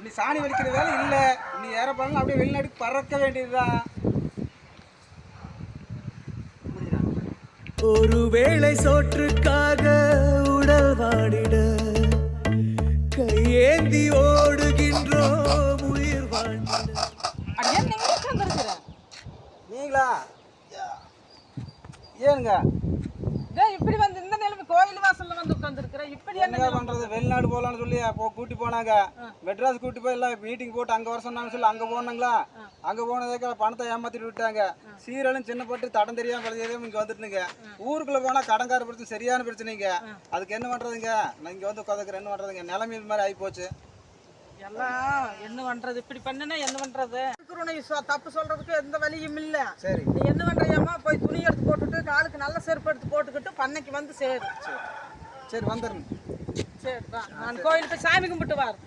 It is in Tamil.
நீ சாணி வலிக்கிற வேலை இல்லை. நீ ஏறப்படலாம் அப்படியே வெளிநாட்டுக்கு பறக்க வேண்டியதுதான். ஒரு வேளை சோற்றுக்காக உடல் வாடிட கையேந்தி ஓடுகின்றோம் உயிர் வாழ்ந்திட. நீங்களா ஏனுங்க இப்படி வந்து இந்த நிலைமை கோயில் வாசல்ல வந்து உட்கார்ந்துருக்கிற இப்படி என்ன பண்றது? வெளிநாடு போகலான்னு சொல்லி கூட்டி போனாங்க. மெட்ராஸ் கூட்டி போய் எல்லாம் மீட்டிங் போட்டு அங்கே வர சொன்னாங்கன்னு சொல்லி அங்கே போனாங்களா. அங்கே போனதுக்கு பணத்தை ஏமாத்திட்டு விட்டாங்க. சீரலும் சின்ன போட்டு தடம் தெரியாம பழகியதே இங்கே வந்துட்டுங்க. ஊருக்குள்ள போனால் கடங்கார பிரச்சனை சரியான பிரச்சனைங்க. அதுக்கு என்ன பண்ணுறதுங்க? நான் இங்கே வந்து உட்காந்துக்கிறேன். என்ன பண்ணுறதுங்க? நிலைமை இது மாதிரி ஆகிப்போச்சு. எல்லாம் என்ன பண்றது? இப்படி பண்ணுனா என்ன பண்றது? தப்பு சொல்றதுக்கு எந்த வழியும் இல்ல. சரி, நீ என்ன பண்றியம்மா? போய் துணி எடுத்து போட்டுட்டு காலுக்கு நல்ல செருப்பு எடுத்து போட்டுக்கிட்டு பண்ணைக்கு வந்து சேரு. சரி வந்துடுங்க. சரி, நான் கோயிலுக்கு சாமி கும்பிட்டு வார்.